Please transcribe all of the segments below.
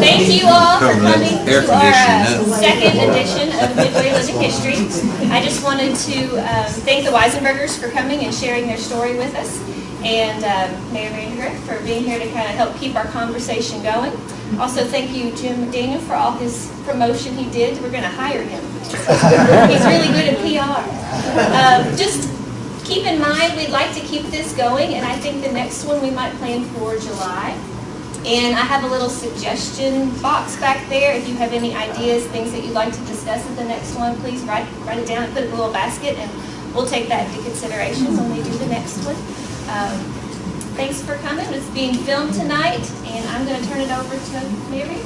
Thank you all for coming to our second edition of Midway Living History. I just wanted to thank the Weisenbergers for coming and sharing their story with us, and Mayor Vandergrift for being here to kind of help keep our conversation going. Also, thank you, Jim McDaniel, for all his promotion he did. We're going to hire him. He's really good at PR. Just keep in mind, we'd like to keep this going, and I think the next one we might plan for July. And I have a little suggestion box back there. If you have any ideas, things that you'd like to discuss at the next one, please write it down and put it in a little basket, and we'll take that into consideration when we do the next one. Thanks for coming. It's being filmed tonight, and I'm going to turn it over to Mary.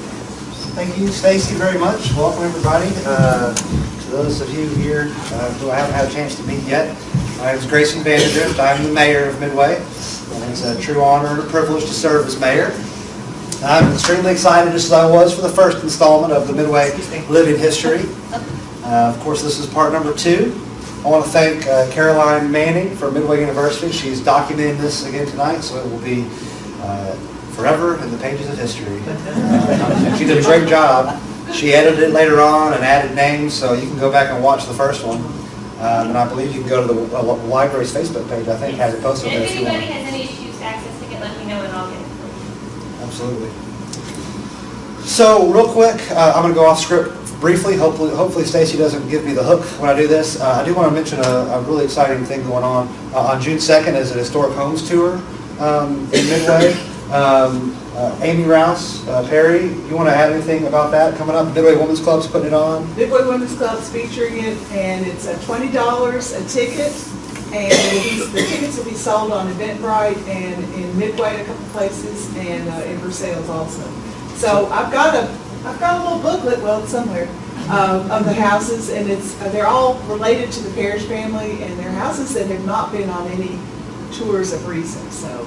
Thank you, Stacy, very much. Welcome, everybody. To those of you here who I haven't had a chance to meet yet, my name is Grayson Vandergrift. I'm the mayor of Midway, and it's a true honor and a privilege to serve as mayor. I'm extremely excited, just as I was for the first installment of the Midway Living History. Of course, this is part number 2. I want to thank Caroline Manning from Midway University. She's documenting this again tonight, so it will be forever in the pages of history. She did a great job. She edited it later on and added names, so you can go back and watch the first one. And I believe you can go to the library's Facebook page. I think has it posted there if if you want. anybody has any issues accessing it, let me know and I'll get it. Absolutely. So, real quick, I'm going to go off script briefly. Hopefully Stacy doesn't give me the hook when I do this. I do want to mention a really exciting thing going on. On June 2nd is an historic homes tour in Midway. Amy Rouse, Perry, you want to add anything about that coming up? Midway Women's Club's putting it on. Midway Women's Club's featuring it, and it's $20 a ticket. And the tickets will be sold on Eventbrite and in Midway a couple places, and in Versailles also. So I've got a little booklet, well, it's somewhere, of the houses, and they're all related to the Parrish family, and they're houses that have not been on any tours of recent. So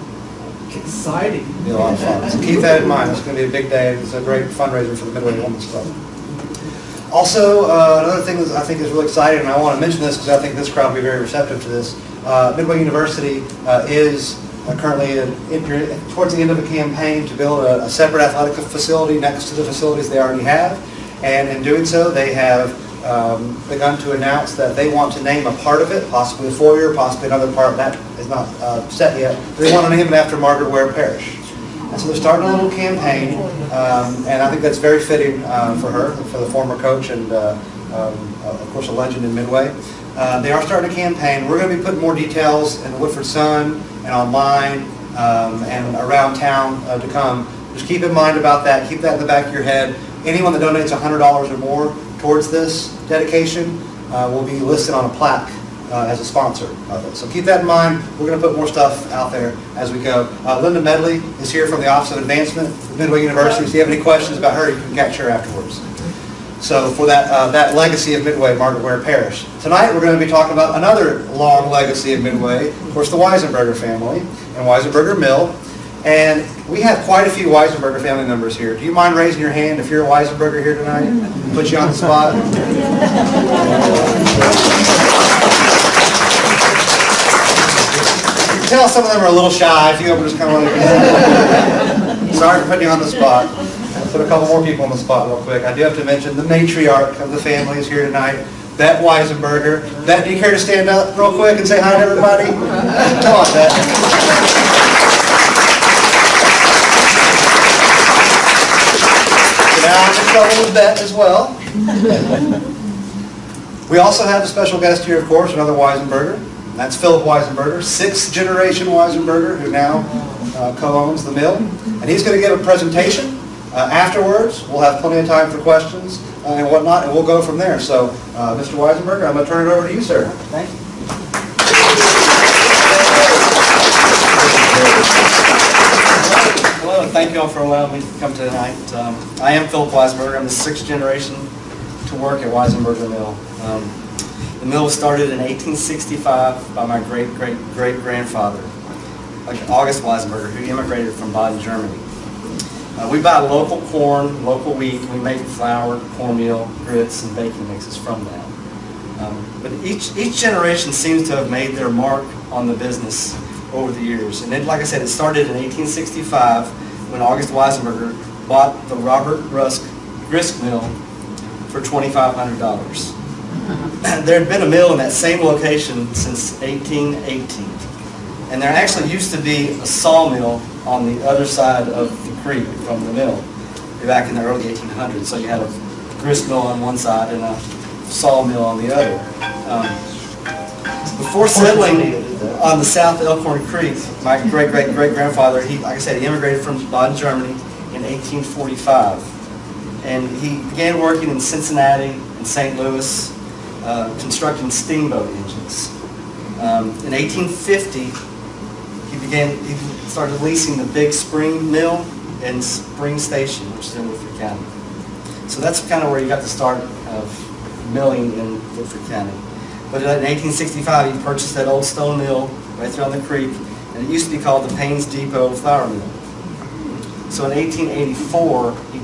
exciting! It'll be a lot of fun. So keep that in mind. It's going to be a big day. It's a great fundraiser for the Midway Women's Club. Also, another thing that I think is really exciting, and I want to mention this because I think this crowd will be very receptive to this. Midway University is currently towards the end of a campaign to build a separate athletic facility next to the facilities they already have. And in doing so, they have begun to announce that they want to name a part of it, possibly a foyer, possibly another part. That is not set yet. They want to name it after Margaret Ware Parrish. And so they're starting a little campaign, and I think that's very fitting for her, for the former coach and, of course, a legend in Midway. They are starting a campaign. We're going to be putting more details in the Woodford Sun and online and around town to come. Just keep in mind about that. Keep that in the back of your head. Anyone that donates $100 or more towards this dedication will be listed on a plaque as a sponsor of it. So keep that in mind. We're going to put more stuff out there as we go. Linda Medley is here from the Office of Advancement at Midway University. If you have any questions about her, you can catch her afterwards. So for that legacy of Midway, Margaret Ware Parrish. Tonight we're going to be talking about another long legacy of Midway, of course the Weisenberger family and Weisenberger Mill. And we have quite a few Weisenberger family members here. Do you mind raising your hand if you're a Weisenberger here tonight? Put you on the spot. You can tell some of them are a little shy. A few of them are just kind of like, sorry for putting you on the spot. I'll put a couple more people on the spot real quick. I do have to mention the matriarch of the family is here tonight, Bet Weisenberger. Bet, do you care to stand up real quick and say hi to everybody? Come on, Bet. Now I'm in trouble with Bet as well. We also have a special guest here, of course, another Weisenberger. That's Philip Weisenberger, 6th generation Weisenberger, who now co-owns the mill. And he's going to give a presentation. Afterwards, we'll have plenty of time for questions and whatnot, and we'll go from there. So, Mr. Weisenberger, I'm going to turn it over to you, sir. Thank you. Hello, and thank you all for allowing me to come tonight. I am Philip Weisenberger. I'm the 6th generation to work at Weisenberger Mill. The mill was started in 1865 by my great-great-great-grandfather, August Weisenberger, who immigrated from Baden, Germany. We buy local corn, local wheat. We make flour, cornmeal, grits, and baking mixes from that. But each generation seems to have made their mark on the business over the years. And then, like I said, it started in 1865 when August Weisenberger bought the Robert Rusk grist mill for $2,500. There had been a mill in that same location since 1818. And there actually used to be a sawmill on the other side of the creek from the mill back in the early 1800s. So you had a grist mill on one side and a sawmill on the other. Before settling on the South Elkhorn Creek, my great-great-great-grandfather, like I said, he immigrated from Baden, Germany in 1845. And he began working in Cincinnati and St. Louis, constructing steamboat engines. In 1850, he started leasing the Big Spring Mill and Spring Station, which is in Woodford County. So that's kind of where you got the start of milling in Woodford County. But in 1865, he purchased that old stone mill right there on the creek, and it used to be called the Payne's Depot Flour Mill. So in 1884, he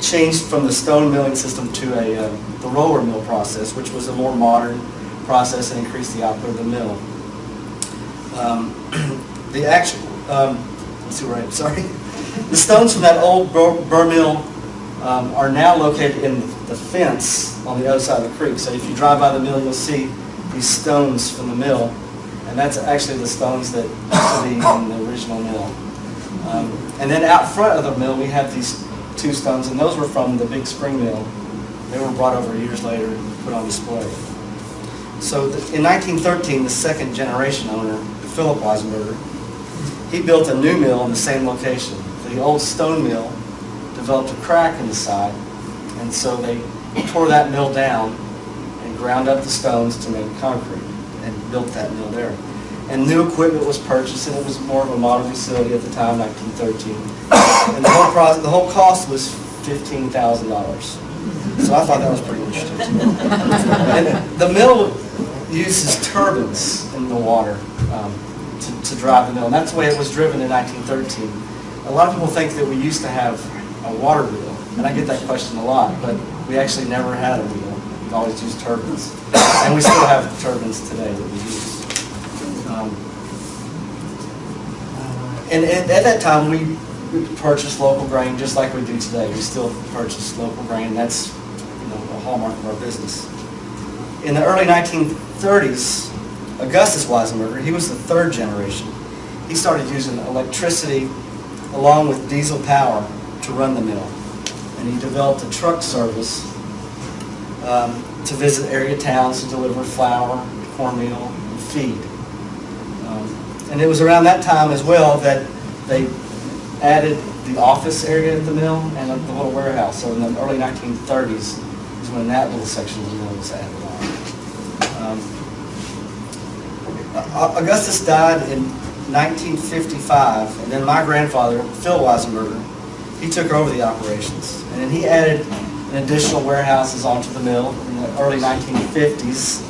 changed from the stone milling system to the roller mill process, which was a more modern process and increased the output of the mill. The stones from that old burr mill are now located in the fence on the other side of the creek. So if you drive by the mill, you'll see these stones from the mill, and that's actually the stones that used to be in the original mill. And then out front of the mill, we have these two stones, and those were from the Big Spring Mill. They were brought over years later and put on display. So in 1913, the second generation owner, Philip Weisenberger, he built a new mill in the same location. The old stone mill developed a crack in the side, and so they tore that mill down and ground up the stones to make concrete and built that mill there. And new equipment was purchased, and it was more of a modern facility at the time, 1913. And the whole cost was $15,000. So I thought that was pretty interesting. And the mill uses turbines in the water to drive the mill, and that's the way it was driven in 1913. A lot of people think that we used to have a water wheel, and I get that question a lot, but we actually never had a wheel. We've always used turbines, and we still have turbines today that we use. And at that time, we purchased local grain just like we do today. We still purchase local grain. That's a hallmark of our business. In the early 1930s, Augustus Weisenberger, he was the third generation. He started using electricity along with diesel power to run the mill. And he developed a truck service to visit area towns to deliver flour, cornmeal, and feed. And it was around that time as well that they added the office area at the mill and the little warehouse. So in the early 1930s is when that little section of the mill was added on. Augustus died in 1955, and then my grandfather, Phil Weisenberger, he took over the operations. And then he added an additional warehouses onto the mill in the early 1950s.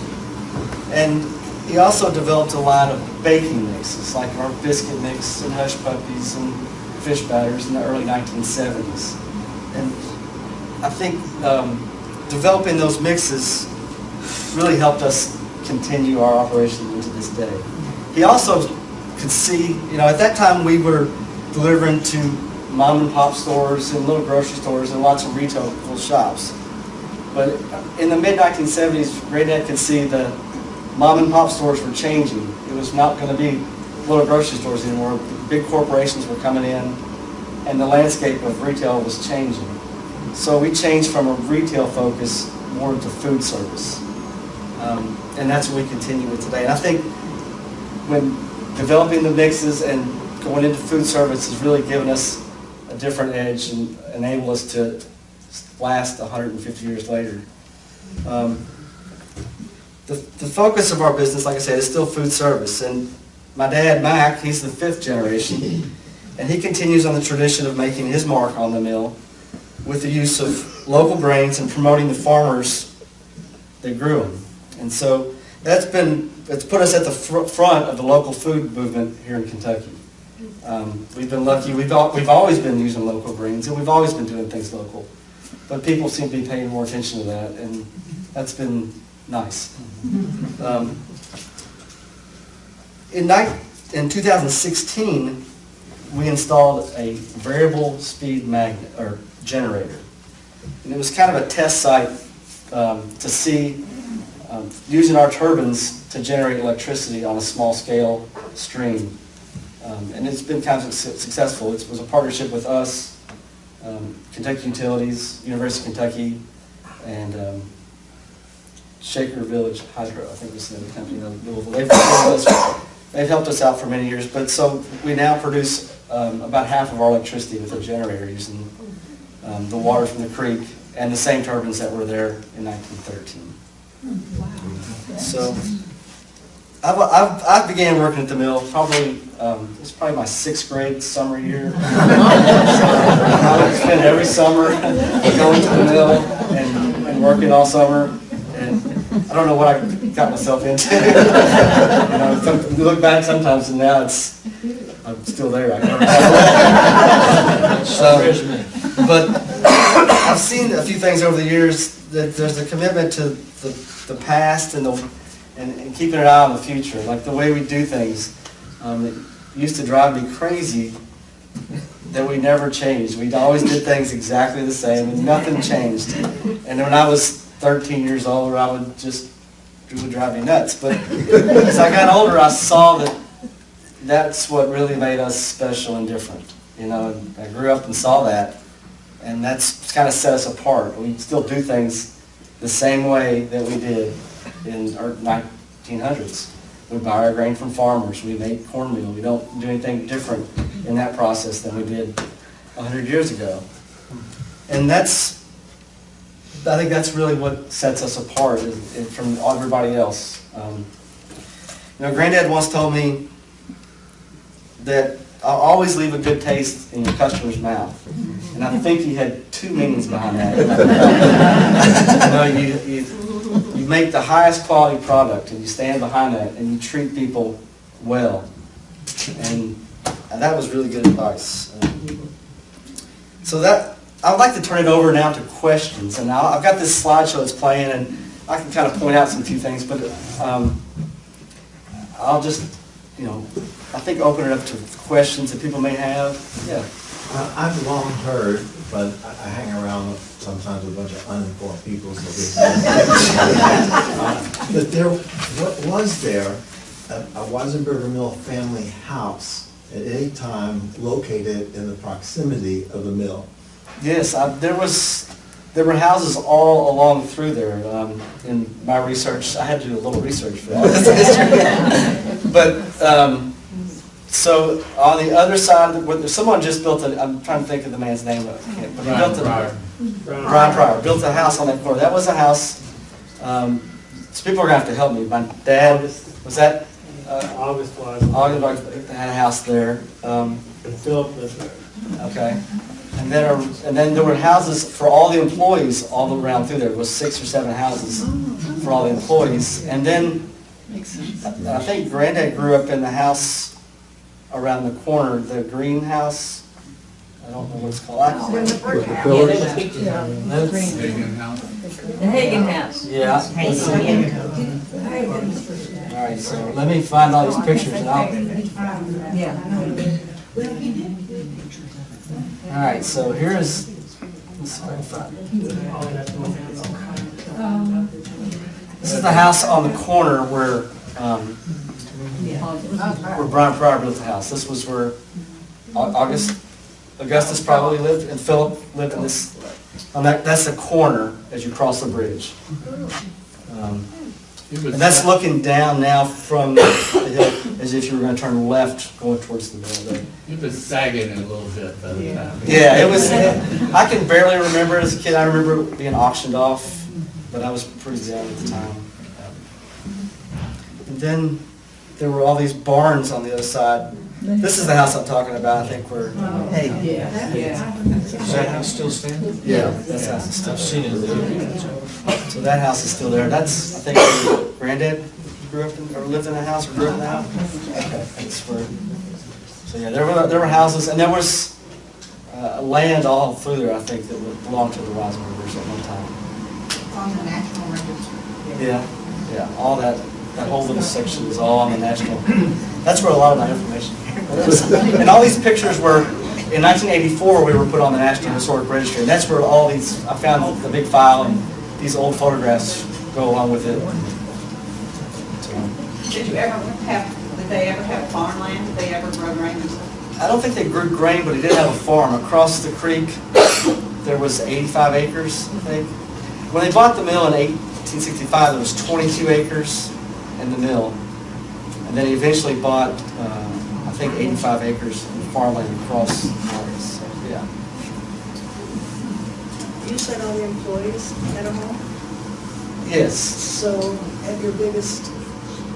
And he also developed a line of baking mixes, like our biscuit mix and hush puppies and fish batters in the early 1970s. And I think developing those mixes really helped us continue our operation into this day. He also could see, at that time we were delivering to mom and pop stores and little grocery stores and lots of retail shops. But in the mid-1970s, Granddad could see the mom and pop stores were changing. It was not going to be little grocery stores anymore. Big corporations were coming in, and the landscape of retail was changing. So we changed from a retail focus more into food service. And that's what we continue with today. And I think when developing the mixes and going into food service has really given us a different edge and enabled us to last 150 years later. The focus of our business, like I said, is still food service. And my dad, Mac, he's the fifth generation, and he continues on the tradition of making his mark on the mill with the use of local grains and promoting the farmers that grew them. And so it's put us at the front of the local food movement here in Kentucky. We've been lucky. We've always been using local grains, and we've always been doing things local. But people seem to be paying more attention to that, and that's been nice. In 2016, we installed a variable speed magnet, or generator. And it was kind of a test site to see, using our turbines to generate electricity on a small scale stream. And it's been kind of successful. It was a partnership with us, Kentucky Utilities, University of Kentucky, and Shaker Village Hydro, I think was the name of the company in Louisville. They've helped us out for many years, but so we now produce about half of our electricity with a generator using the water from the creek and the same turbines that were there in 1913. Wow. So I began working at the mill probably, it was probably my 6th grade summer year. I would spend every summer going to the mill and working all summer. And I don't know what I got myself into. You look back sometimes and now I'm still there. But I've seen a few things over the years that there's a commitment to the past and keeping an eye on the future, like the way we do things. It used to drive me crazy that we never changed. We always did things exactly the same and nothing changed. And when I was 13 years old, it would drive me nuts. But as I got older, I saw that that's what really made us special and different. I grew up and saw that, and that's kind of set us apart. We still do things the same way that we did in our 1900s. We buy our grain from farmers. We make cornmeal. We don't do anything different in that process than we did 100 years ago. And I think that's really what sets us apart from everybody else. Granddad once told me that I'll always leave a good taste in your customer's mouth. And I think he had 2 meanings behind that. You make the highest quality product and you stand behind that and you treat people well. And that was really good advice. So I'd like to turn it over now to questions. And I've got this slideshow that's playing and I can kind of point out some few things, but I'll just, I think open it up to questions that people may have. Yeah. I've long heard, but I hang around sometimes with a bunch of uninformed people. But was there a Weisenberger Mill family house at any time located in the proximity of the mill? Yes, there were houses all along through there. In my research, I had to do a little research for that. But so on the other side, someone just built I'm trying to think of the man's name, but he built Brian Pryor built a house on that corner. That was a house. So people are gonna have to help me. My dad was that. August had a house there. Philip lived there. Okay. And then there were houses for all the employees all around through there. There was 6 or 7 houses for all the employees. And then I think Granddad grew up in the house around the corner, the greenhouse. I don't know what it's called. The Hagen House. Yeah. All right, so let me find all these pictures and all right, so here's, let's see if I can find it. This is the house on the corner where Brian Pryor built the house. This was where Augustus probably lived, and Philip lived in this. That's the corner as you cross the bridge. And that's looking down now from the hill as if you were going to turn left going towards the middle. It was sagging a little bit by the time. Yeah, it was. I can barely remember as a kid. I remember it being auctioned off, but I was pretty young at the time. And then there were all these barns on the other side. This is the house I'm talking about, I think, where... Does that house still stand? Yeah, that house is still... I've seen it. So that house is still there. That's, I think, where Granddad grew up in, or lived in a house, or grew up in a house. Okay, that's where... So yeah, there were houses, and there was land all through there, I think, that belonged to the Weisenbergers at one time. On the National Register. Yeah, all that whole little section is all on the national. That's where a lot of my information came from. And all these pictures were, in 1984, we were put on the National Historic Registry, and that's where all these, I found the big file, and these old photographs go along with it. Did they ever have farmland? Did they ever grow grain themselves? I don't think they grew grain, but they did have a farm. Across the creek, there was 85 acres, I think. When they bought the mill in 1865, there was 22 acres in the mill. And then he eventually bought, I think, 85 acres of farmland across the areas. So, yeah. You said all the employees at a home, Yes. so at your biggest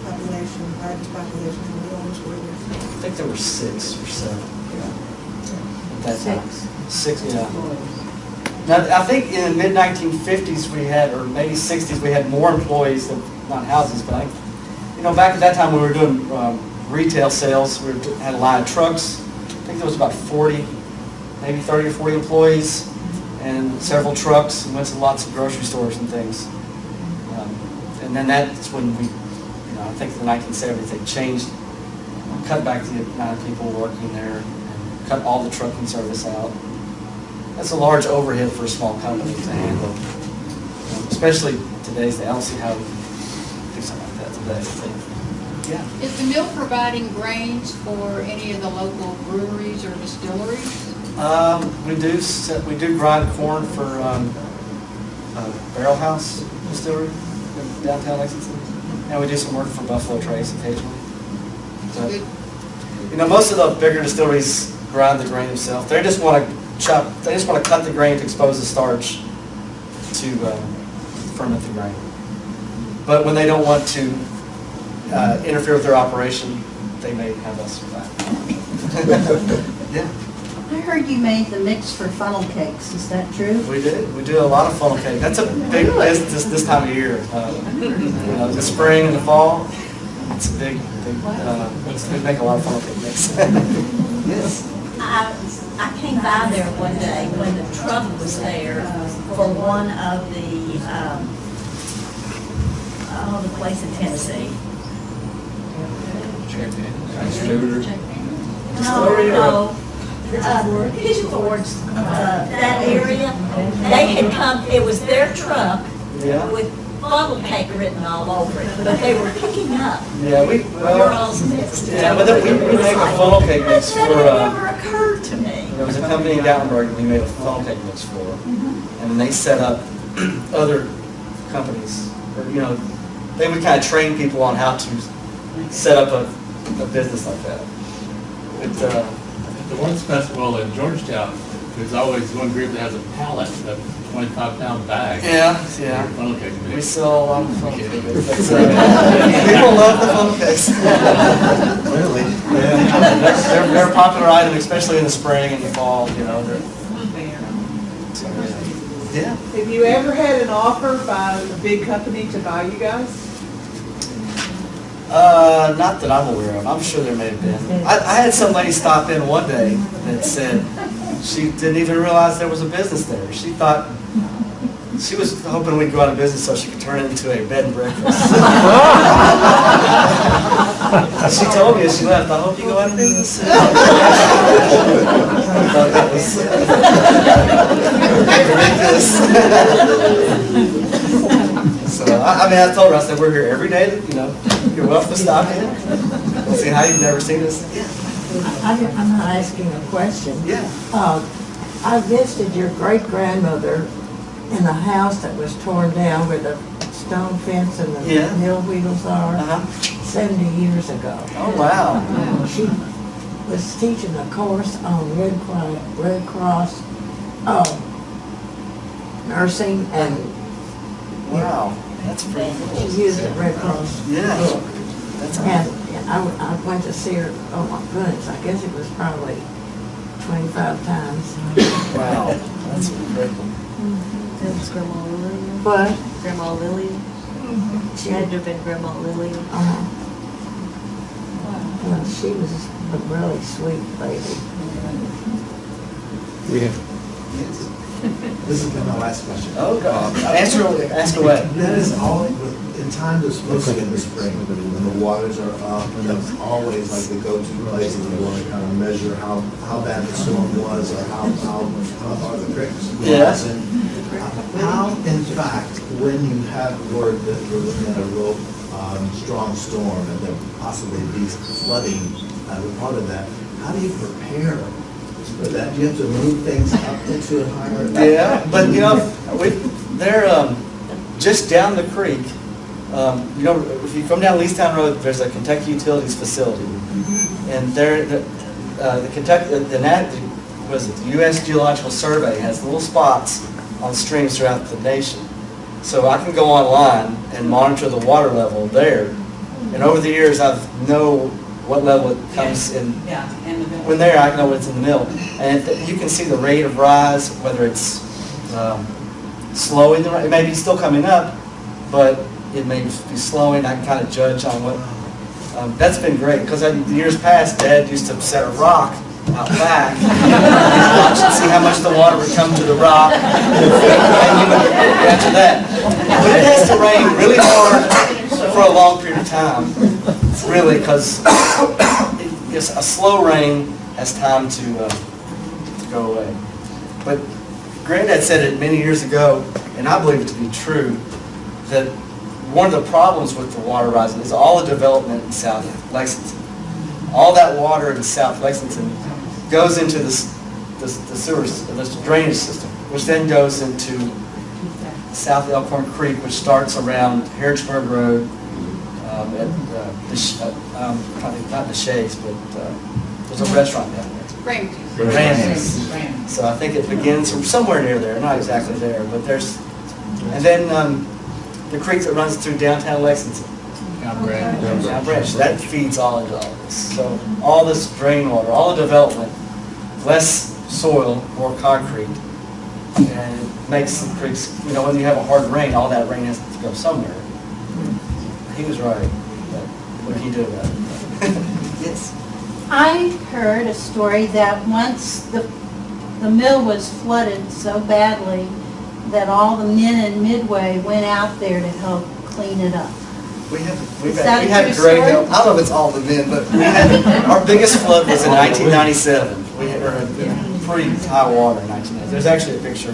population, largest population, how many owners were there? I think there were 6 or 7. Yeah. At that time. 6, yeah. Now, I think in the mid-1950s we had, or maybe 60s, we had more employees than, not houses, but back at that time we were doing retail sales. We had a line of trucks. I think there was about 40, maybe 30 or 40 employees, and several trucks, and went to lots of grocery stores and things. And then that's when we, I think in the 1970s they changed, cut back the amount of people working there, and cut all the trucking service out. That's a large overhead for a small company to handle, especially today's. I don't see how we do something like that today. Yeah. Is the mill providing grains for any of the local breweries or distilleries? We do grind corn for Barrel House Distillery in downtown Lexington, and we do some work for Buffalo Trace occasionally. So, most of the bigger distilleries grind the grain themselves. They just want to cut the grain to expose the starch to ferment the grain. But when they don't want to interfere with their operation, they may have us for that. Yeah. I heard you made the mix for funnel cakes, is that true? We did. We do a lot of funnel cake. That's a big business this time of year. The spring and the fall, it's a big. We make a lot of funnel cake mix. Yes. I came by there one day when the truck was there for one of the, the place in Tennessee. No. Pigeon Forge, that area, they had come, it was their truck with funnel cake written all over it, but they were picking up Yeah, your all's mix. we make a funnel cake mix That for. never occurred to me. There was a company in Gatlinburg that we made a funnel cake mix for, and then they set up other companies, or they would kind of train people on how to set up a business like that. The World's Festival in Georgetown, there's always one group that has a pallet of 25-pound bags. Yeah. Funnel cake We mix. sell a lot of funnel cake mix. People love the funnel cakes. Really? They're a popular item, especially in the spring and the fall. Yeah. Have you ever had an offer by a big company to buy you guys? Not that I'm aware of. I'm sure there may have been. I had some lady stop in one day that said she didn't even realize there was a business there. She thought, she was hoping we'd go out of business so she could turn it into a bed and breakfast. She told me as she left, I hope you go out of business. I thought that was ridiculous. So, I told her, I said, we're here every day, you're welcome to stop in. See how you've never seen us. I'm not asking a question. Yeah. I visited your great-grandmother in the house that was torn down where the stone fence and the mill wheels are 70 years ago. Oh, wow. She was teaching a course on Red Cross nursing and Wow. That's pretty cool. she used the Red Cross. Yeah. That's And I went to see her, oh my goodness, I guess it was probably 25 times. Wow. That's incredible. That was Grandma Lily. But, Grandma Lily. She had to have been Grandma Lily. well, she was a really sweet lady. This has been my last question. Oh, God. Ask away. That is all, it the times it's mostly in the spring, when the waters are up, and that's always like the go-to place if you want to kind of measure how bad the storm was, or how are the creeks. Yeah. And how, in fact, when you have word that we're looking at a real strong storm and there possibly be flooding as a part of that, how do you prepare for that? Do you have to move things up into a higher? Yeah, but they're just down the creek. If you come down Leestown Road, there's a Kentucky Utilities facility, and the U.S. Geological Survey has little spots on streams throughout the nation. So I can go online and monitor the water level there, and over the years I know what level it comes in. Yeah, in the middle. When there, I know it's in the middle, and you can see the rate of rise, whether it's slowing, it may be still coming up, but it may be slowing. I can kind of judge on what. That's been great, because in the years past, Dad used to set a rock out back and watch and see how much the water would come to the rock, and you would after that. But it has to rain really hard for a long period of time, really, because a slow rain has time to go away. But Granddad said it many years ago, and I believe it to be true, that one of the problems with the water rising is all the development in South Lexington. All that water in South Lexington goes into the sewers, the drainage system, which then goes into South Elkhorn Creek, which starts around Harrodsburg Road, not the Shades, but there's a restaurant down there. Ramsey's. So I think it begins from somewhere near there, not exactly there, but there's, and then the creek that runs through downtown Lexington. Down Branch, that feeds all into all this. So all this drain water, all the development, less soil, more concrete, and it makes the creeks, when you have a hard rain, all that rain has to go somewhere. He was right, but what can you do about it? Yes. I heard a story that once the mill was flooded so badly that all the men in Midway went out there to help clean it up. We had true great story? help. I don't know if it's all the men, but we had, our biggest flood was in 1997. We had pretty high water in 1997. There's actually a picture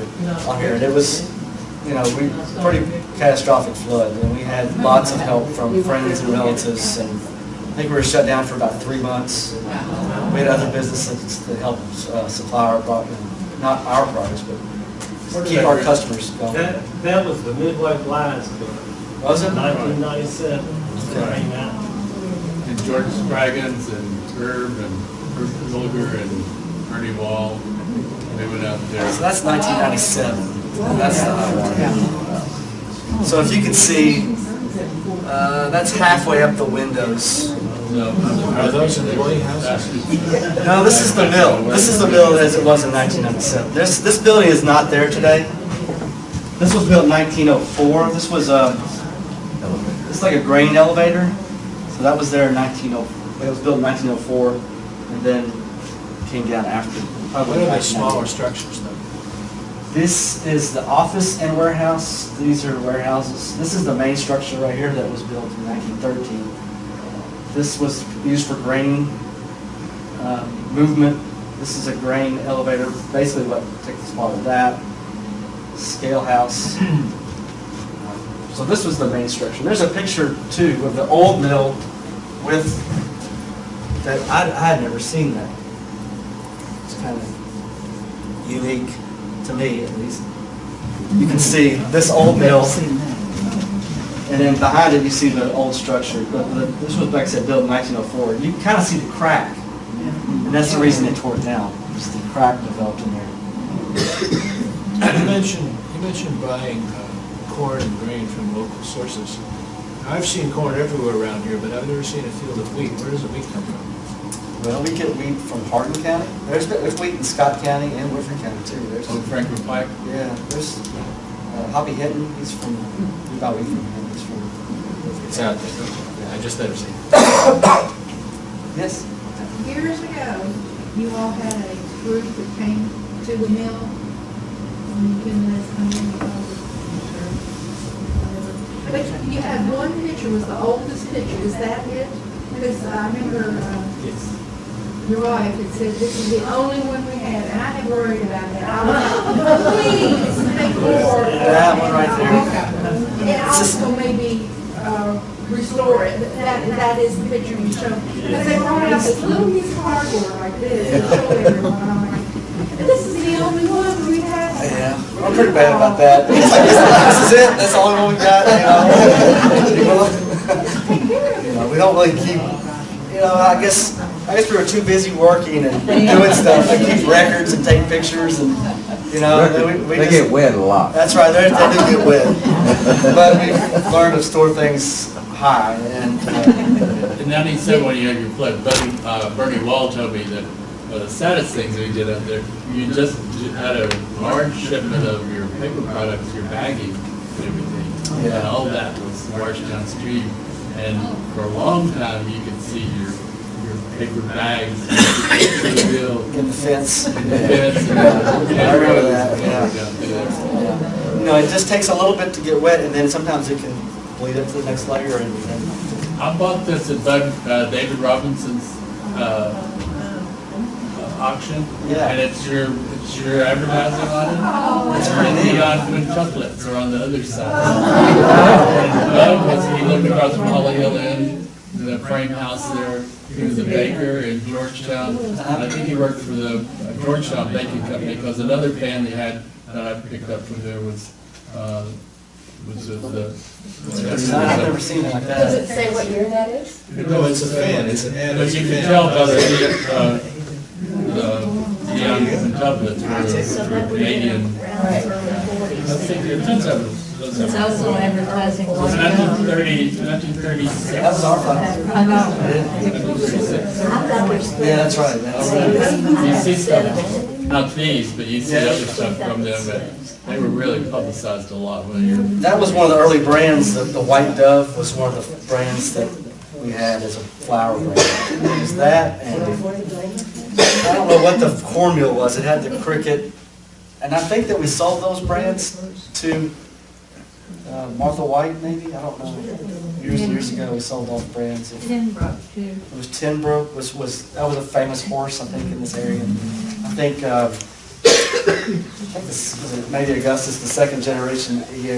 on here, and it was, pretty catastrophic flood. And we had lots of help from friends and relatives, and I think we were shut down for about 3 months. We had other businesses that helped supply our product, not our products, but keep our customers going. That was the Midway Lions Club. Was it? 1997. Okay. And George Spraggins and Herb and Bruce Williger and Ernie Wall, they went out there. So that's 1997. That's the high water. So if you can see, that's halfway up the windows. Are those employee houses? No, this is the mill. This is the mill as it was in 1997. This building is not there today. This was built in 1904. This was it's like a grain elevator. So that was there in 1904. It was built in 1904, and then came down after. What are the smaller structures though? This is the office and warehouse. These are warehouses. This is the main structure right here that was built in 1913. This was used for grain movement. This is a grain elevator, basically what took the spot of that. Scale house. So this was the main structure. There's a picture too of the old mill with that. I had never seen that. It's kind of unique to me, at least. You can see this old mill, and then behind it you see the old structure. But this was, like I said, built in 1904. You can kind of see the crack, and that's the reason it tore it down. Just the crack developed in there. You mentioned buying corn and grain from local sources. I've seen corn everywhere around here, but I've never seen a field of wheat. Where does the wheat come from? Well, we get wheat from Hardin County. There's wheat in Scott County and Woodford County too. There's Franklin Pike. Yeah, there's Hobby Hinton. He's from, we buy wheat from him. He's from. It's out there. Yeah, I just never seen it. Yes. Years ago, you all had a group that came to the mill, and you couldn't let us come in because of whatever. But you had one picture was the oldest picture, is that it? Because I remember, your wife had said this is the only one we had, and I had worried about that. I was like, please make more. That one right there. And also maybe restore it, that is the picture you showed. Because they brought out this little piece of cardboard like this and showed everyone. I'm like, and this is the only one we have. Yeah, I'm pretty bad about that. It's like, this is it, that's the only one we got, we don't really keep, I guess we were too busy working and doing stuff, like keep records and take pictures and, we They just, get wet a lot. That's right, they do get wet. But we learned to store things high and. In 97, when you had your flood, Bernie Wall told me that one of the saddest things we did up there, you just had a large shipment of your paper products, your bagging and everything. Yeah. And all that was washed downstream. And for a long time, you could see your paper bags in In the fence. the fence. I remember that, yeah. It just takes a little bit to get wet, and then sometimes it can bleed up to the next layer. And I bought this at David Robinson's auction, Yeah. and it's your advertising on it. That's pretty neat. Neon chocolates are on the other side. And Bud he lived across from Holly Hill Inn, the frame house there. He was a baker in Georgetown, and I think he worked for the Georgetown Baking Company, because another pan they had that I picked up from there was the. I've never seen it like Does that. it say what year that is? No, it's a fan, it's an ad. But you can tell by the young chocolates were Canadian. It's also advertising. It was 1936. That was our fun. I know. Yeah, that's right. You see stuff, not these, but you see other stuff from them, but they were really publicized a lot when you're. That was one of the early brands. The White Dove was one of the brands that we had as a flour brand. It was that, and I don't know what the cornmeal was. It had the cricket, and I think that we sold those brands to Martha White, maybe. I don't know. Years ago, we sold those brands. Tinbrook too. It was Tinbrook. That was a famous horse, I think, in this area. I think this was maybe Augustus, the second generation. He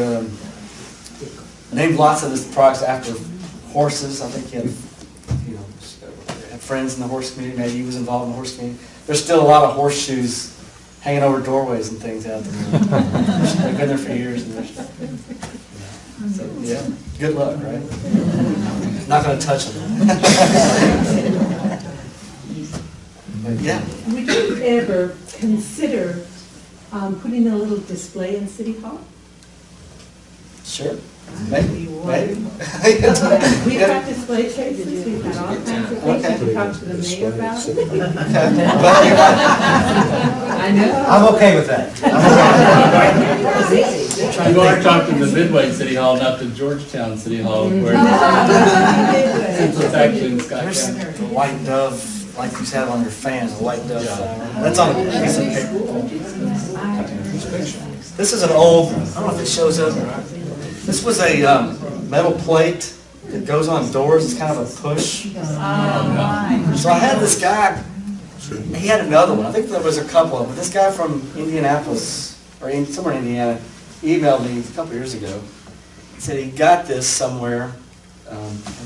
named lots of his products after horses. I think he had, had friends in the horse community. Maybe he was involved in the horse community. There's still a lot of horseshoes hanging over doorways and things out there. They've been there for years. And so, yeah, good luck, right? Not going to touch them. Yeah. Would you ever consider putting a little display in City Hall? Sure. Maybe. We've got display cases, we've got all kinds of things, you can talk to the mayor about it. I know. I'm okay with that. You are talking to Midway City Hall, not to Georgetown City Hall, where it's actually in Scott There's County. the white dove, like you have on your fans, a white dove flower. That's on a piece of paper. This is an old, I don't know if it shows up. This was a metal plate that goes on doors. It's kind of a push. So I had this guy, he had another one. I think there was a couple of them. But this guy from Indianapolis, or somewhere in Indiana, emailed me a couple years ago. He said he got this somewhere. I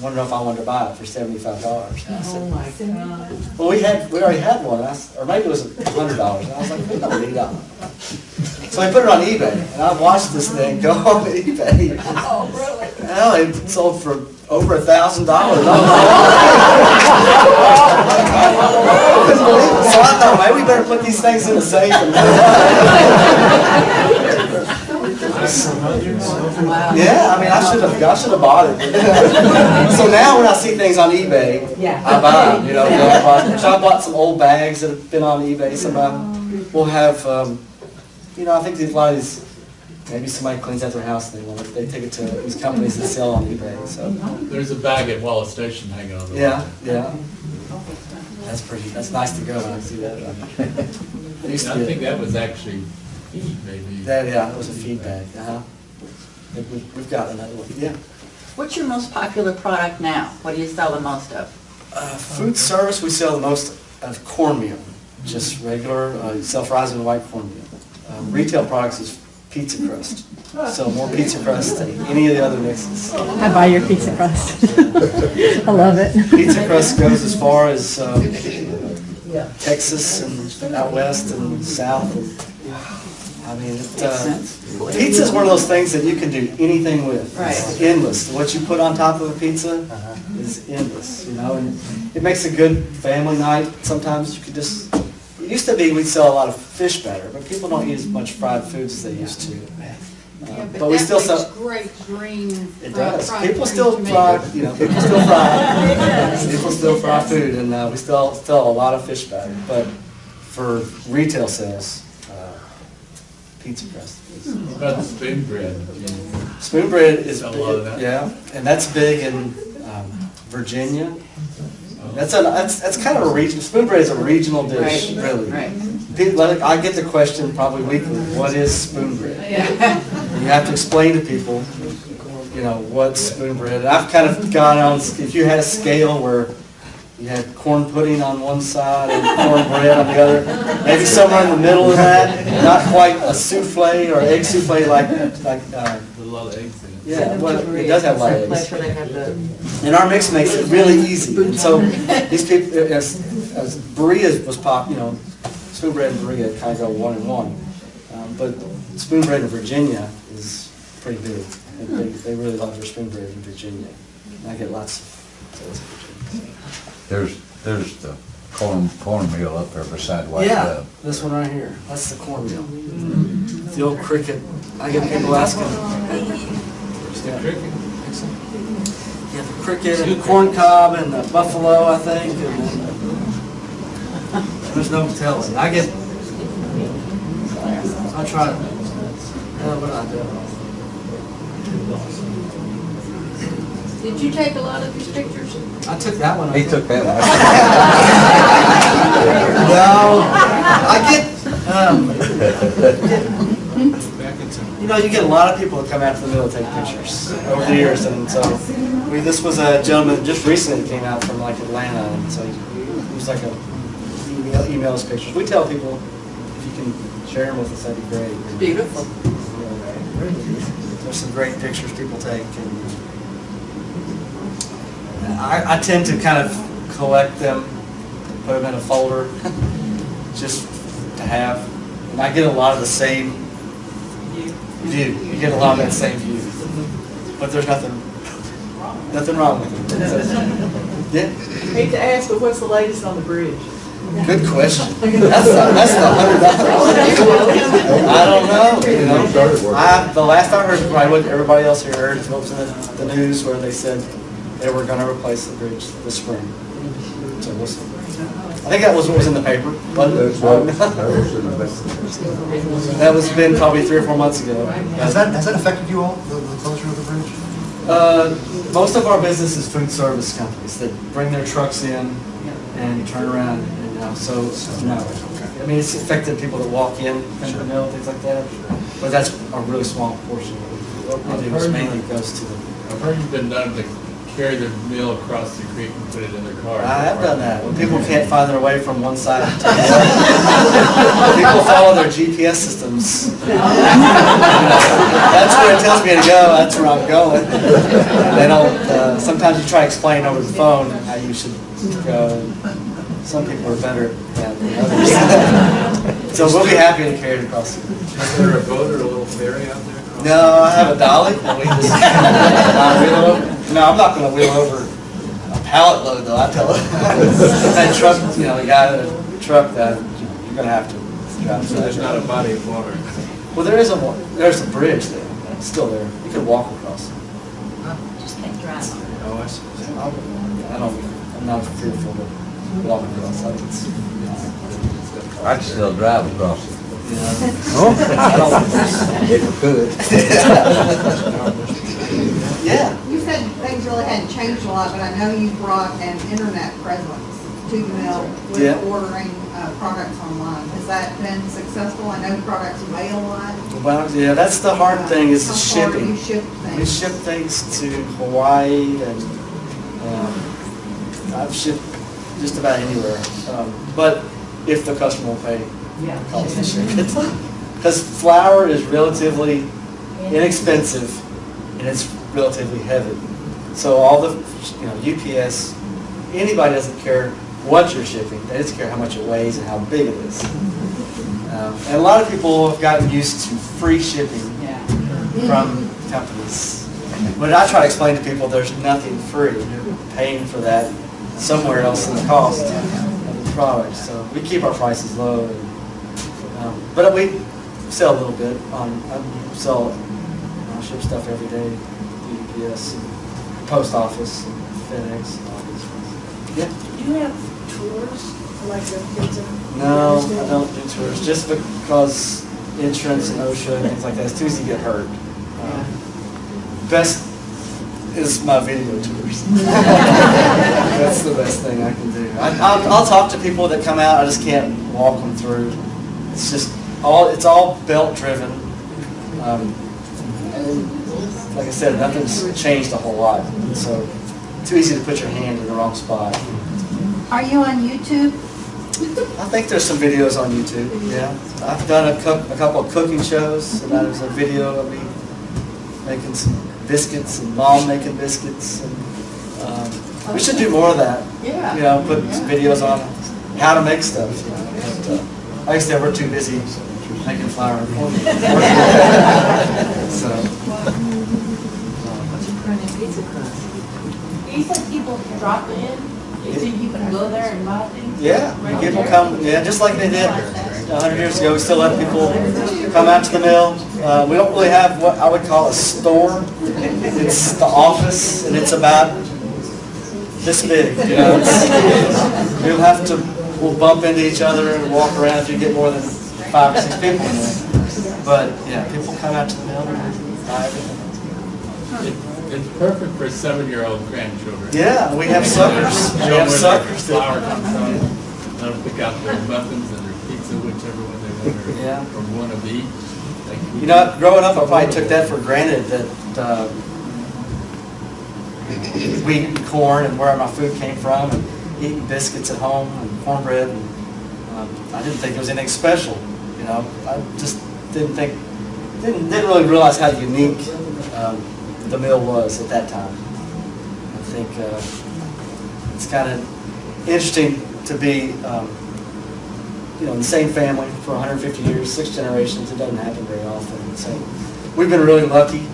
wanted to know if I wanted to buy it for $75. And I said, well, we already had one, or maybe it was $100. And I was like, we don't need that. So I put it on eBay, and I watched this thing go on eBay. Oh, really? Well, it sold for over $1,000. So I thought, maybe we better put these things in a safe. Yeah, I mean, I should have bought it. So now when I see things on eBay, I buy them. So I bought some old bags that have been on eBay. Somebody will have, I think a lot of these, maybe somebody cleans out their house and they take it to these companies that sell on eBay. So There's a bag at Wallace Station hanging on the wall. yeah. That's nice to go when I see that. I think that was actually feed, maybe. That was a feed bag. We've got another one. Yeah. What's your most popular product now? What do you sell the most of? Food service, we sell the most of cornmeal, just regular self-rising white cornmeal. Retail products is pizza crust. So more pizza crust than any of the other mixes. I buy your pizza crust. I love it. Pizza crust goes as far as Texas and out west and south. I mean, pizza is one of those things that you can do anything with. Right. It's endless. What you put on top of a pizza is endless, you know, and it makes a good family night. Sometimes you could just, it used to be we'd sell a lot of fish batter, but people don't use much fried foods as they used to. Yeah, But we still that makes sell. great green. It does. fried People green still tomato. fry, you know, people still fry. People still fry food, and we still sell a lot of fish batter. But for retail sales, pizza crust. What about spoon bread? Spoon bread is Sell a lot of that? yeah, and that's big in Virginia. That's kind of a region. Spoon bread is a regional dish, Right, really. right. I get the question probably weekly, what is spoon bread? You have to explain to people, you know, what's spoon bread. And I've kind of gone on, if you had a scale where you had corn pudding on one side and corn bread on the other, maybe somewhere in the middle of that, not quite a souffle or egg souffle like With a lot of eggs in it. yeah, well, it does have a lot of eggs. Place where they have the. And our mix makes it really easy. And so these people, as Berea was you know, spoon bread and Berea kind of go one and one. But spoon bread in Virginia is pretty big. And they really love their spoon bread in Virginia. And I get lots of sales in Virginia. There's the cornmeal up there beside White Yeah, Dove. this one right here. That's the cornmeal. The old cricket. I get people asking. It's the cricket. Yeah, the cricket and the corn cob and the buffalo, I think. And there's no telling. I get. I try to. What I do. Did you take a lot of these pictures? I took that one. He took that one. No, I get. You know, you get a lot of people that come out to the mill to take pictures over the years, and so this was a gentleman just recently came out from like Atlanta, and so he was like email us pictures. We tell people if you can share them with us, that'd be great. Beautiful. There's some great pictures people take, and I tend to kind of collect them, put them in a folder, just to have, and I get a lot of the same view. You get a lot of that same view, but there's nothing wrong with it. Yeah. Hate to ask, but what's the latest on the bridge? Good question. That's the $100. I don't know. You know, the last I heard, probably what everybody else here heard, what was in the news where they said they were going to replace the bridge this spring. So we'll see. I think that was what was in the paper. But, that was been probably 3 or 4 months ago. Has that affected you all, the closure of the bridge? Most of our business is food service companies that bring their trucks in and turn around. And, so, no. I mean, it's affected people that walk in, come to the mill, things like that. But that's a really small portion. What we do is mainly goes to the. I've heard you've been known to carry the meal across the creek and put it in their car. I have done that. When people can't find their way from one side to the other. People follow their GPS systems. That's where it tells me to go. That's where I'm going. They don't. Sometimes you try to explain over the phone how you should go. Some people are better at that than others. So we'll be happy to carry it across. Is there a boat or a little ferry out there? No, I have a dolly. And we just wheel it over. No, I'm not going to wheel over a pallet load, though. I tell them. That truck, you know, the guy that truck that you're going to have to drive. So there's not a body of water. Well, there's a bridge there. It's still there. You can walk across it. Just can't drive. Oh, I see. I'm not fearful to walk across. I'd still drive across it. I don't. If we could. Yeah. You said things really hadn't changed a lot, but I know you brought an internet presence to the mill with Yeah. ordering products online. Has that been successful? I know products mail a lot. Well, yeah, that's the hard thing is How far do shipping. you ship We things? ship things to Hawaii and I've shipped just about anywhere. But if the customer will pay, cost to ship it. Because flour is relatively inexpensive and it's relatively heavy. So all the, UPS, anybody doesn't care what you're shipping. They just care how much it weighs and how big it is. And a lot of people have gotten used to free shipping from companies. But I try to explain to people there's nothing free. You're paying for that somewhere else in the cost of the product. So we keep our prices low. But we sell a little bit I ship stuff every day to UPS, and post office, and FedEx, and all these things. Yeah. Do you have tours, like the kids are? No, I don't do tours, just because insurance and OSHA and things like that, it's too easy to get hurt. Best is my video tours. That's the best thing I can do. I'll talk to people that come out, I just can't walk them through. It's just, it's all belt driven. Like I said, nothing's changed a whole lot. So, too easy to put your hand in the wrong spot. Are you on YouTube? I think there's some videos on YouTube, yeah. I've done a couple of cooking shows, and there's a video of me making some biscuits, and Mom making biscuits. And, we should do more of that. Yeah. Put videos on how to make stuff. But, like I said, we're too busy making flour and corn. So. What's your printed pizza crust? You said people can drop in, so you can go there and buy things? Yeah, people come, just like they did 100 years ago. We still let people come out to the mill. We don't really have what I would call a store. It's the office, and it's about this big. We'll bump into each other and walk around if you get more than 5 or 6 people in there. But yeah, people come out to the mill and buy everything. It's perfect for 7-year-old grandchildren. Yeah, we have suckers. We have suckers. Flour comes on, let them pick out their muffins and their pizza, whichever one they want, or one of each. Growing up, I probably took that for granted that we eat corn and where my food came from, and eating biscuits at home and cornbread. And, I didn't think it was anything special. I just didn't really realize how unique the meal was at that time. I think it's kind of interesting to be, in the same family for 150 years, 6 generations. It doesn't happen very often. So we've been really lucky,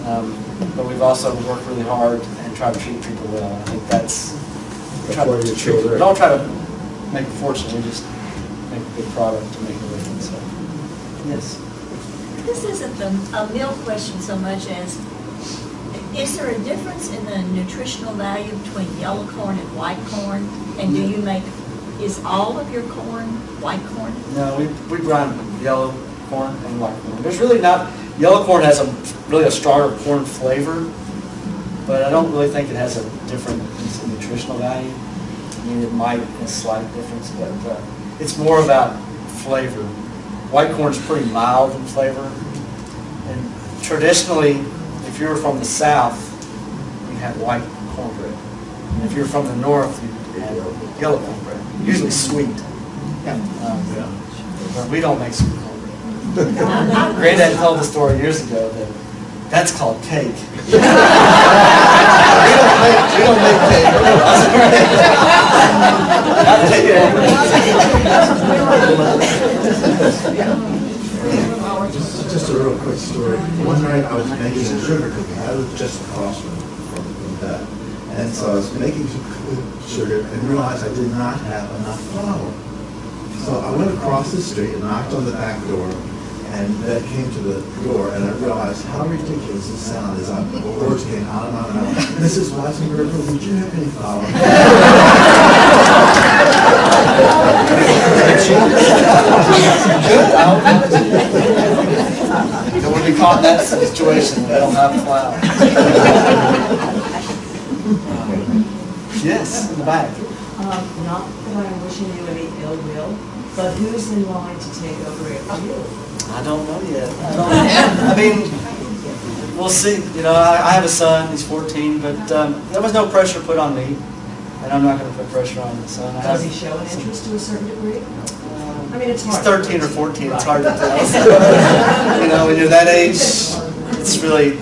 but we've also worked really hard and tried to treat people well. I think that's where your children. We don't try to make a fortune. We just make a good product to make a living. So yes. This isn't a meal question so much as, is there a difference in the nutritional value between yellow corn and white corn? And is all of your corn white corn? No, we grind yellow corn and white corn. There's really not, yellow corn has a stronger corn flavor, but I don't really think it has a different nutritional value. I mean, it might a slight difference, but it's more about flavor. White corn's pretty mild in flavor, and traditionally, if you were from the South, you had white cornbread. And if you're from the North, you had yellow cornbread, usually sweet. But we don't make sweet cornbread. Granddad told the story years ago that that's called cake. we don't make cake. Just a real quick story. One night I was making a sugar cookie. I was just across from that. And so I was making sugar and realized I did not have enough flour. So I went across the street and knocked on the back door, and that came to the door, and I realized how ridiculous it sounded as words came out of my mouth. Mrs. Weisenberger, would you have any flour? Don't want to be caught in that situation when they don't have flour. Yes, in the back. Not nobody wishing you any ill will, but who's in line to take over after you? I don't know yet. I mean, we'll see. You know, I have a son, he's 14, but there was no pressure put on me, and I'm not going to put pressure on the son. Does he show an interest to a certain degree? I mean, it's He's hard. 13 or 14, it's hard to tell. You know, when you're that age, it's really...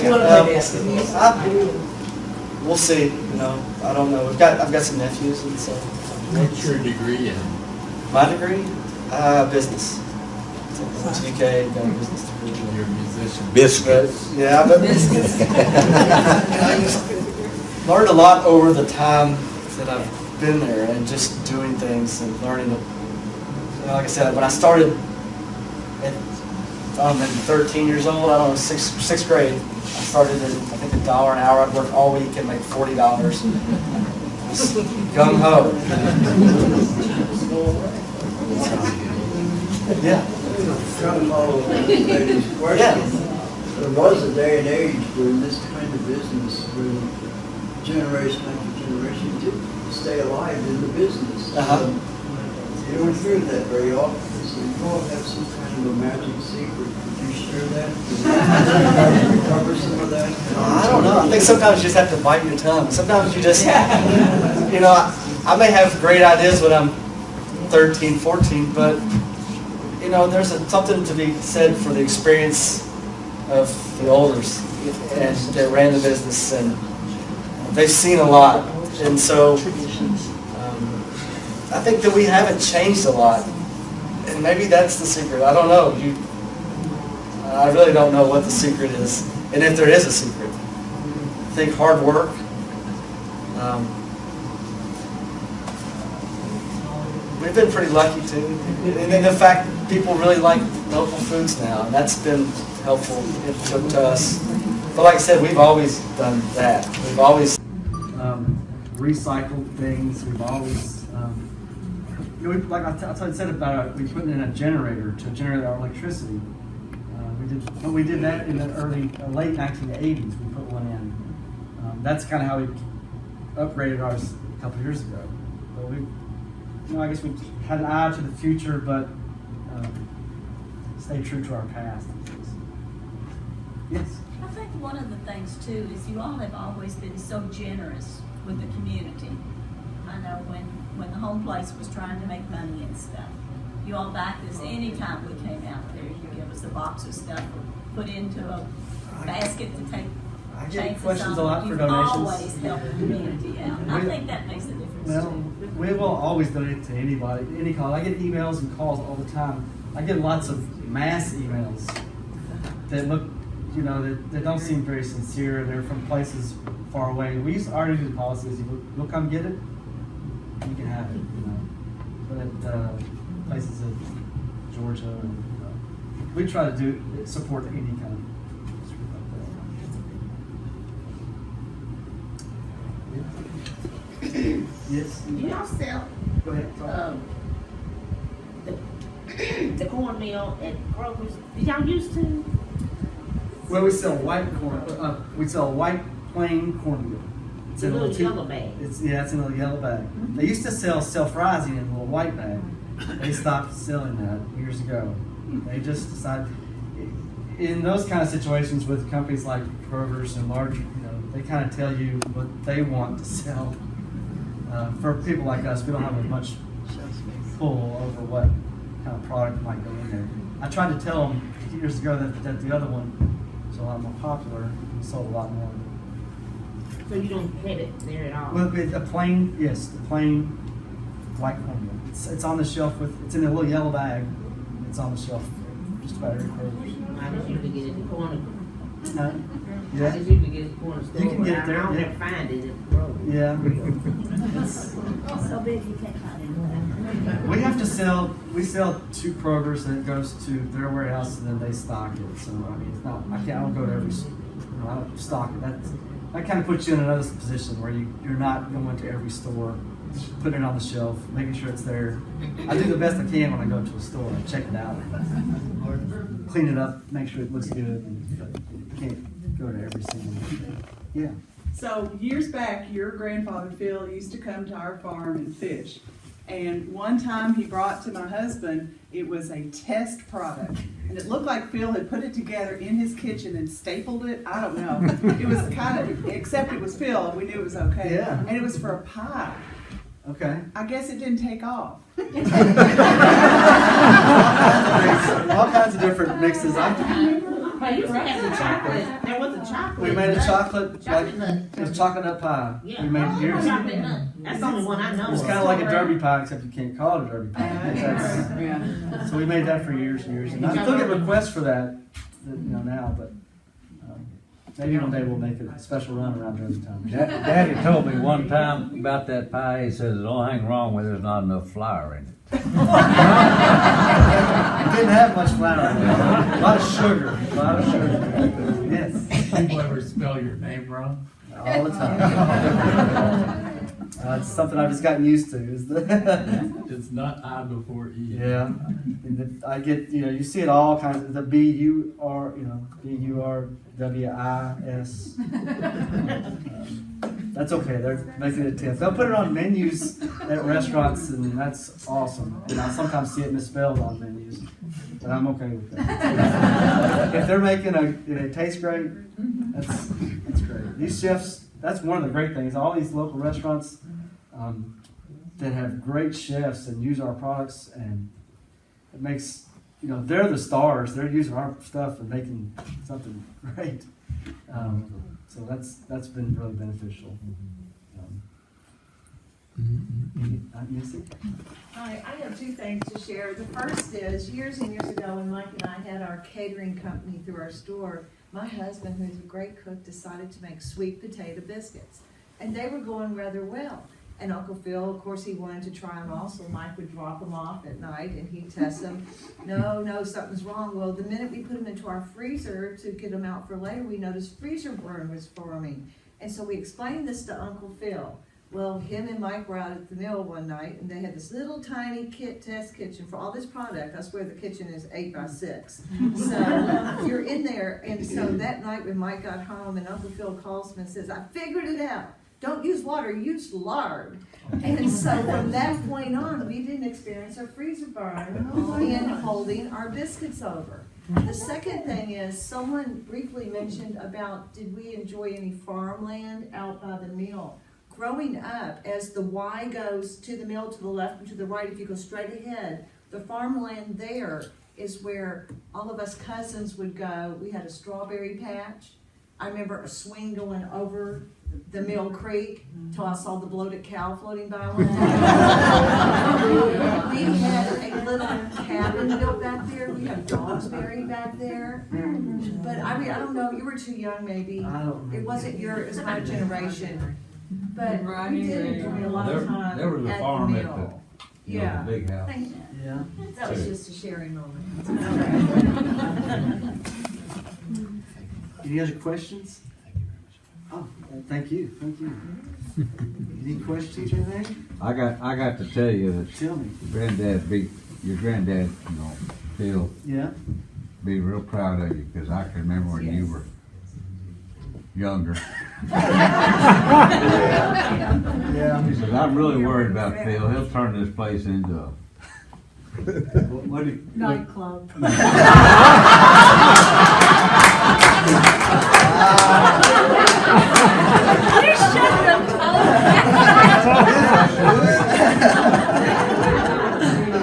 You want to play basketball? We'll see, you know, I don't know. I've got some nephews, and so... What's your degree in? My degree? Business. Went to UK, got a business degree. You're a musician. Biscuits. But, yeah, but... I just learned a lot over the time that I've been there, and just doing things and learning the... You know, like I said, when I started at maybe 13 years old, I don't know, sixth grade, I started at, I think, $1 an hour. I'd work all week and make $40. Gung ho. Yeah. Trying to follow ladies' question. There was a day and age when this kind of business, when generation after generation did stay alive in the business. You don't hear that very often. So you all have some kind of a magic secret. Could you share that? Recover some of that? I don't know. I think sometimes you just have to bite your tongue. Sometimes you just, you know, I may have great ideas when I'm 13, 14, but, you know, there's something to be said for the experience of the elders and that ran the business, and they've seen a lot. And so I think that we haven't changed a lot. And maybe that's the secret. I don't know. I really don't know what the secret is, and if there is a secret. I think hard work. We've been pretty lucky too. And in fact, people really like local foods now, and that's been helpful to us. But like I said, we've always done that. We've always recycled things. We've always, you know, like I said about we put in a generator to generate our electricity. We did that in the late 1980s. We put one in. That's kind of how we upgraded ours a couple of years ago. But we, you know, I guess we had an eye to the future, but stay true to our past. Yes. I think one of the things too is you all have always been so generous with the community. I know when the home place was trying to make money and stuff, you all backed us anytime we came out there. You give us a box of stuff or put into a basket to take I get chances questions on. a lot for You've donations. always helped the community out. And I think that makes a difference Well, too. we will always donate to anybody, any call. I get emails and calls all the time. I get lots of mass emails that look, you know, that don't seem very sincere. They're from places far away. We used to already do the policies. You'll come get it, you can have it, you know. But at places in Georgia, and, we try to support any kind of. Yes. Y'all sell Go ahead. the cornmeal at Kroger's? Did y'all used to? Well, we sell white corn. We sell white plain cornmeal. It's in a little yellow bag. It's in a little yellow bag. They used to sell self-rising in a little white bag. They stopped selling that years ago. They just decided, in those kind of situations with companies like Kroger's and large, you know, they kind of tell you what they want to sell. For people like us, we don't have as much pull over what kind of product might go in there. I tried to tell them years ago that the other one was a lot more popular and sold a lot more. So you don't have it there at all? Well, the plain white cornmeal. It's on the shelf it's in a little yellow bag. It's on the shelf just about every Kroger's. I just usually get it at the corner. Yeah. I just usually get it at the corner store. You can get it there. I don't Yeah. have to find it at the road. Yeah. So big you can't find it. We have to sell. We sell to Kroger's, and it goes to their warehouse, and then they stock it. So I mean, it's not. I don't go to every. I don't stock it. That kind of puts you in another position where you're not going to every store, putting it on the shelf, making sure it's there. I do the best I can when I go to a store. I check it out, clean it up, make sure it looks good. But you can't go to every single thing. Yeah. So years back, your grandfather Phil used to come to our farm and fish. And one time he brought to my husband, it was a test product. And it looked like Phil had put it together in his kitchen and stapled it. I don't know. It was kind of, except it was Phil, and we knew it was okay. Yeah. And it was for a pie. Okay. I guess it didn't take off. All kinds of different mixes. But you had the chocolate, there was a chocolate. We made a chocolate, like, it was chocolate nut pie. Yeah. We made years. Chocolate nut. That's the only one I know. It's kind of like a derby pie, except you can't call it a derby pie. That's- So we made that for years and years. And I still get requests for that, now, but maybe one day we'll make a special run around Derby time. Daddy told me one time about that pie, he says, the only thing wrong with it is not enough flour in it. It didn't have much flour in it. A lot of sugar. Yes. People ever spell your name wrong? All the time. It's something I've just gotten used to. It's not I before E. Yeah. I get, you see it all kinds of, the B-U-R, B-U-R-W-I-S. That's okay, they're making it attempt. They'll put it on menus at restaurants, and that's awesome. And I sometimes see it misspelled on menus, but I'm okay with that. If they're making it tastes great, that's great. These chefs, that's one of the great things. All these local restaurants that have great chefs and use our products, and it makes, they're the stars. They're using our stuff and making something great. So that's been really beneficial. Missy? Hi, I have two things to share. The first is, years and years ago, when Mike and I had our catering company through our store, my husband, who's a great cook, decided to make sweet potato biscuits. And they were going rather well. And Uncle Phil, of course, he wanted to try them all, so Mike would drop them off at night and he'd test them. No, something's wrong. Well, the minute we put them into our freezer to get them out for later, we noticed freezer burn was forming. And so we explained this to Uncle Phil. Well, him and Mike were out at the mill one night, and they had this little tiny test kitchen for all this product. I swear the kitchen is 8 by 6. So you're in there, and so that night when Mike got home, and Uncle Phil calls him and says, "I figured it out. Don't use water, use lard." And so from that point on, we didn't experience a freezer burn in holding our biscuits over. The second thing is, someone briefly mentioned about, did we enjoy any farmland out by the mill? Growing up, as the Y goes to the mill, to the left and to the right, if you go straight ahead, the farmland there is where all of us cousins would go. We had a strawberry patch. I remember a swing going over the Mill Creek till I saw the bloated cow floating by one day. We had a little cabin built back there. We have dogs buried back there. But I don't know, you were too young maybe. It wasn't it's my generation. But we did enjoy a lot of time There was a at farm the at mill. the big house. Thank you. Yeah. That was just a sharing moment. Any other questions? Oh, thank you. Any questions or anything? I got to tell you that Tell me. your granddad, Phil, Yeah. be real proud of you, because I can remember when you were younger. Yeah. He says, I'm really worried about Phil. He'll turn this place into a Nightclub.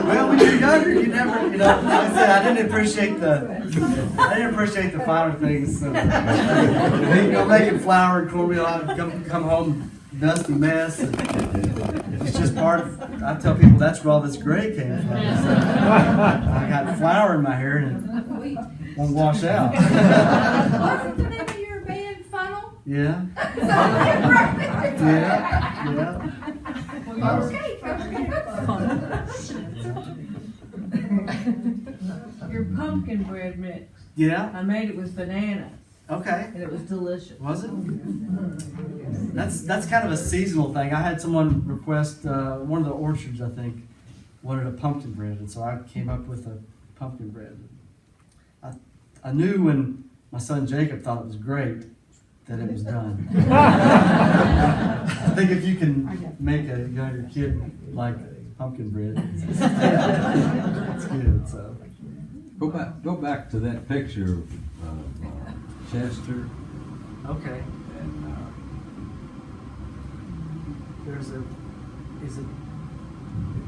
Well, when you're younger, you never, like I said, I didn't appreciate the finer things. So, making flour and cornmeal, I'd come home dusty mess. And it's just part of. I tell people that's where all this gray came from. So, I got flour in my hair and it won't wash out. Wasn't the name of your band Funnel? Yeah. Your pumpkin bread mix. Yeah. I made it with bananas. Okay. And it was delicious. Was it? That's kind of a seasonal thing. I had someone request, one of the orchards, I think, wanted a pumpkin bread, and so I came up with a pumpkin bread. I knew when my son Jacob thought it was great that it was done. I think if you can make a younger kid like pumpkin bread. It's good, so. Go back to that picture of Chester. Okay. And, There's is it?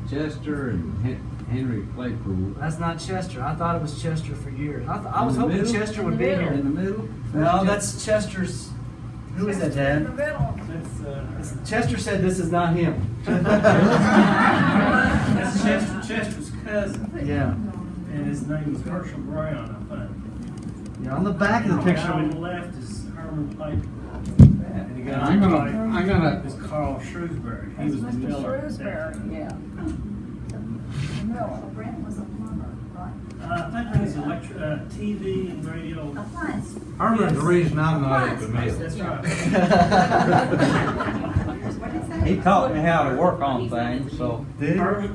Chester and Henry Claypool. That's not Chester. I thought it was Chester for years. I was In the hoping middle? Chester would be here. In the middle? No, that's Chester's. Who is that, Dad? Chester said this is not him. That's Chester's cousin. Yeah. And his name is Herschel Brown, I think. Yeah, on the back of the picture. On the left is Herman Piper. And he got I'm gonna. is Carl Shrewsbury. He was the miller. Shrewsbury, yeah. No, Brent was a plumber, right? I think he was TV and radio. Herman's the reason I'm not at the mill. That's right. He taught me how to work on things, so. Did he?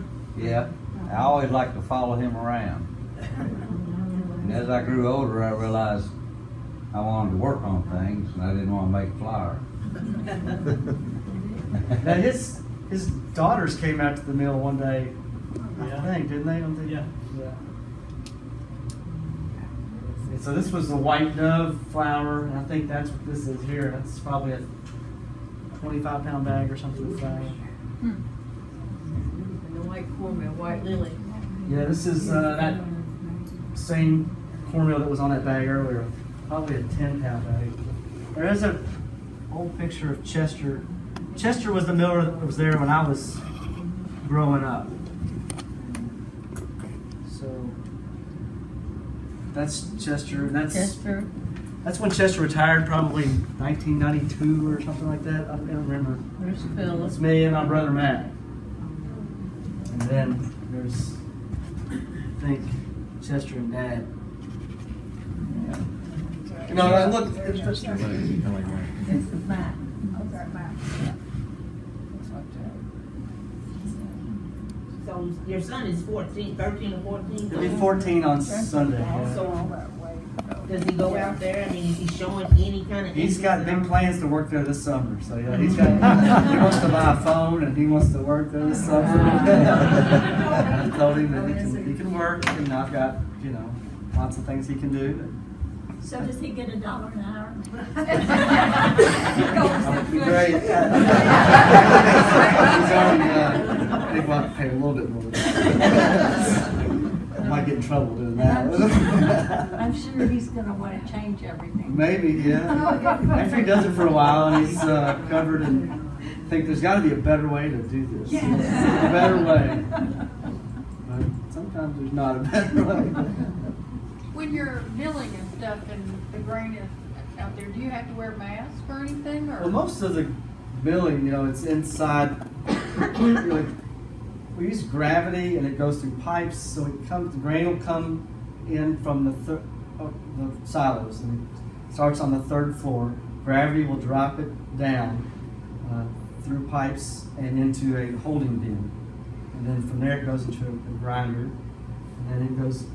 Yeah. I always liked to follow him around. And as I grew older, I realized I wanted to work on things, and I didn't want to make flour. Now his daughters came out to the mill one day, I think, didn't they? Yeah. Yeah. And so this was the white dove flour, and I think that's what this is here. That's probably a 25-pound bag or something of flour. And the white cornmeal, white lily. Yeah, this is that same cornmeal that was on that bag earlier. Probably a 10-pound bag. There is an old picture of Chester. Chester was the miller that was there when I was growing up. So that's Chester, and that's when Chester retired, probably 1992 or something like that. I don't remember. There's Phil. It's me and my brother Matt. And then there's, I think, Chester and Dad. Yeah. No, look. This is Matt. Okay, Matt. So your son is 13 or 14? He'll be 14 on Sunday. Yeah. So does he go out there? I mean, is he showing any kind of? He's got big plans to work there this summer. So yeah, he wants to buy a phone and he wants to work there this summer. I told him that he can work, and I've got, lots of things he can do. So does he get $1 an hour? Great. He's already, I think we'll have to pay a little bit more. I might get in trouble doing that. I'm sure he's gonna wanna change everything. Maybe, yeah. After he does it for a while and he's covered, and I think there's gotta be a better way to do this. Yes. A better way. But sometimes there's not a better way. When you're milling and stuff and the grain is out there, do you have to wear masks or anything, or? Well, most of the milling, it's inside. We use gravity, and it goes through pipes, so the grain will come in from the silos, and it starts on the 3rd floor. Gravity will drop it down through pipes and into a holding bin, and then from there it goes into a grinder, and then it goes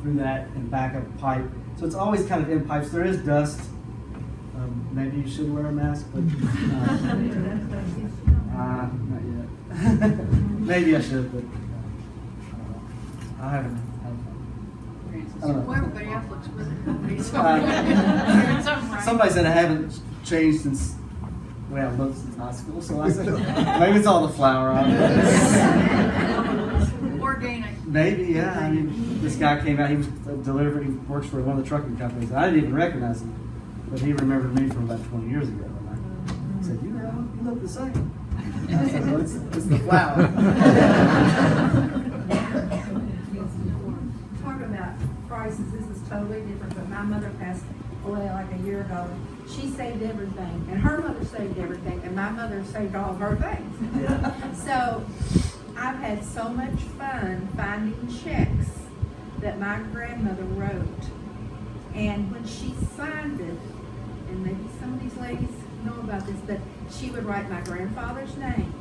through that and back up a pipe. So it's always kind of in pipes. There is dust. Maybe you should wear a mask, but not yet. Maybe I should, but I haven't. I don't know. Well, everybody else looks really good. Somebody said I haven't changed since, well, I've lived since high school, so I said, maybe it's all the flour on it. Organic. Maybe, yeah. I mean, this guy came out, he was delivered, he works for one of the trucking companies. I didn't even recognize him, but he remembered me from about 20 years ago. And I said, you look the same. I said, well, it's the flour. Talking about prices, this is totally different, but my mother passed away like a year ago. She saved everything, and her mother saved everything, and my mother saved all of her things. So I've had so much fun finding checks that my grandmother wrote. And when she signed it, and maybe some of these ladies know about this, but she would write my grandfather's name.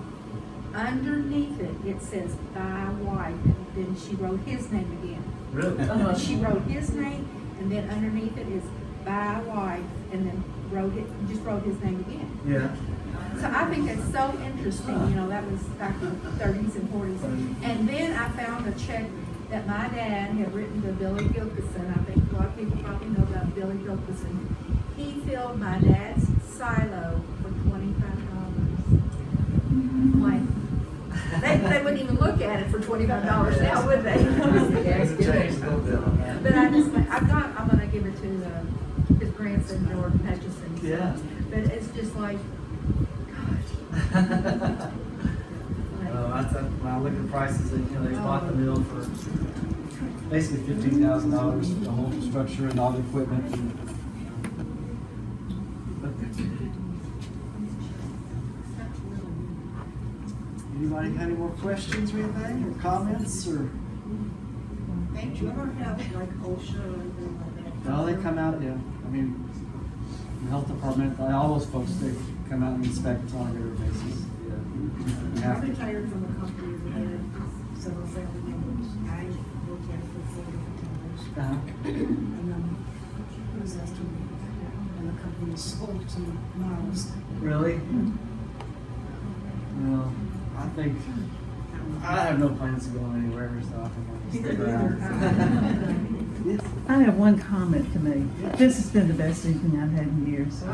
Underneath it, it says, "Thy wife," and then she wrote his name again. Really? She wrote his name, and then underneath it is "Thy wife," and then just wrote his name again. Yeah. So I think that's so interesting, you know, that was back in the 30s and 40s. And then I found a check that my dad had written to Billy Gilkison. I think a lot of people probably know about Billy Gilkison. He filled my dad's silo for $25. Like, they wouldn't even look at it for $25 now, would they? But I just, I'm gonna give it to his grandson, George Hutchison. Yeah. But it's just like, gosh. When I look at the prices, you know, they bought the mill for basically $15,000, the whole structure and all the equipment. Anybody got any more questions or anything, or comments, or? Thank you. Ever have like OSHA or anything like that? No, they come out, yeah. I mean, the health department, all those folks, they come out and inspect on a regular basis. Yeah. I'm retired from a company that had several family members. I worked at it for 4 different times. And I was asked to leave, and the company was sold to Miles. Really? Well, I think, I have no plans to go anywhere, so I think I'll just stick around. I have one comment to make. This has been the best evening I've had in years. I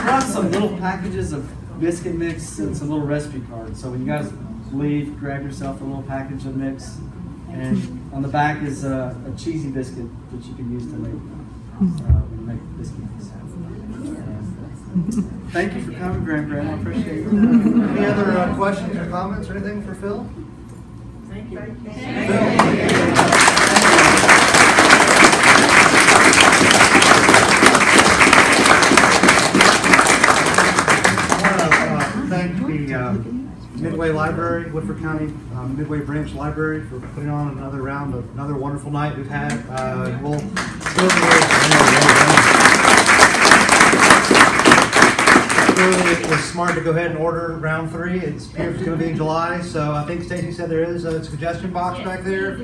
brought some little packages of biscuit mix and some little recipe cards. So when you guys leave, grab yourself a little package of mix. And on the back is a cheesy biscuit that you can use to make biscuit mix. Thank you for coming, Grandpa. I appreciate it. Any other questions or comments or anything for Phil? Thank you. Thank the Midway Library, Woodford County Midway Branch Library for putting on another round of another wonderful night we've had. We'll it was smart to go ahead and order round 3. It appears it's going to be in July, so I think Stacy said there is a suggestion box back there.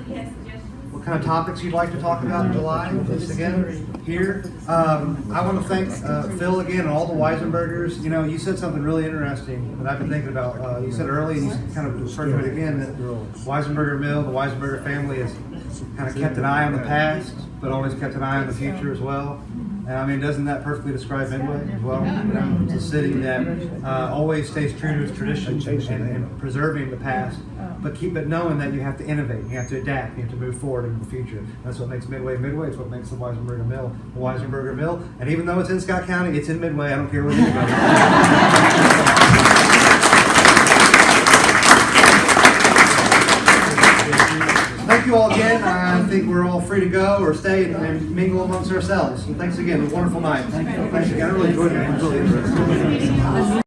What kind of topics you'd like to talk about in July? Just again, here. I want to thank Phil again and all the Weisenbergers. You know, you said something really interesting that I've been thinking about. You said early, and you kind of referred to it again, that Weisenberger Mill, the Weisenberger family has kind of kept an eye on the past, but always kept an eye on the future as well. And I mean, doesn't that perfectly describe Midway as well? You know, it's a city that always stays true to its tradition and preserving the past, but keep it knowing that you have to innovate, you have to adapt, you have to move forward into the future. That's what makes Midway Midway. It's what makes the Weisenberger Mill the Weisenberger Mill. And even though it's in Scott County, it's in Midway. I don't care what anybody Thank you all again. I think we're all free to go or stay and mingle amongst ourselves. So thanks again. It was a wonderful night. Thanks again. I really enjoyed it. It was really interesting.